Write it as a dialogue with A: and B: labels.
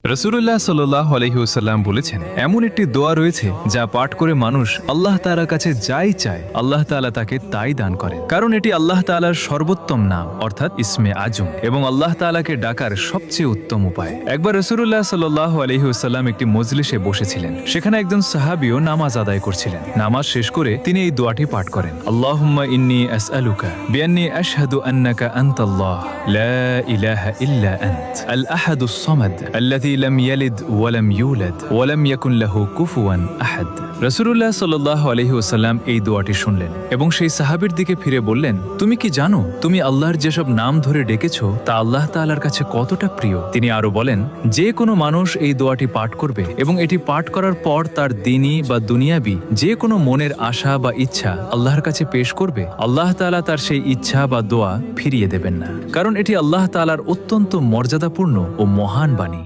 A: রাসূলুল্লাহ সাল্লাল্লাহু আলাইহি ওয়াসাল্লাম বলেছেন, এমন একটি দোয়া রয়েছে যা পাঠ করে মানুষ আল্লাহ তাআলার কাছে যাই চায় আল্লাহ তাআলা তাকে তাই দান করেন। কারণ এটি আল্লাহ তাআলার সর্বোত্তম নাম অর্থাৎ ইসমে আজম এবং আল্লাহ তাআলাকে ডাকার সবচেয়ে উত্তম উপায়। একবার রাসূলুল্লাহ সাল্লাল্লাহু আলাইহি ওয়াসাল্লাম একটি মজলিসে বসেছিলেন। সেখানে একজন সাহাবীও নামাজ আদায় করছিলেন। নামাজ শেষ করে তিনি এই দোয়াটি পাঠ করেন, আল্লাহুম্মা ইন্নী আসআলুকা বিআন্নী আশহাদু আন্নাকা আনতাল্লাহ লা ইলাহা ইল্লা আনত আল আহাদুস সামাদ আল্লাযী লাম ইয়ালিদ ওয়া লাম ইউলাদ ওয়া লাম ইয়াকুন লাহু কুফুয়ান আহাদ। রাসূলুল্লাহ সাল্লাল্লাহু আলাইহি ওয়াসাল্লাম এই দোয়াটি শুনলেন এবং সেই সাহাবীর দিকে ফিরে বললেন, তুমি কি জানো তুমি আল্লাহর যেসব নাম ধরে ডেকেছো তা আল্লাহ তাআলার কাছে কতটা প্রিয়? তিনি আরো বলেন, যে কোনো মানুষ এই দোয়াটি পাঠ করবে এবং এটি পাঠ করার পর তার দ্বীনি বা দুনিয়াবি যে কোনো মনের আশা বা ইচ্ছা আল্লাহর কাছে পেশ করবে, আল্লাহ তাআলা তার সেই ইচ্ছা বা দোয়া ফিরিয়ে দেবেন না, কারণ এটি আল্লাহ তাআলার অত্যন্ত মর্যাদাপূর্ণ ও মহান বাণী।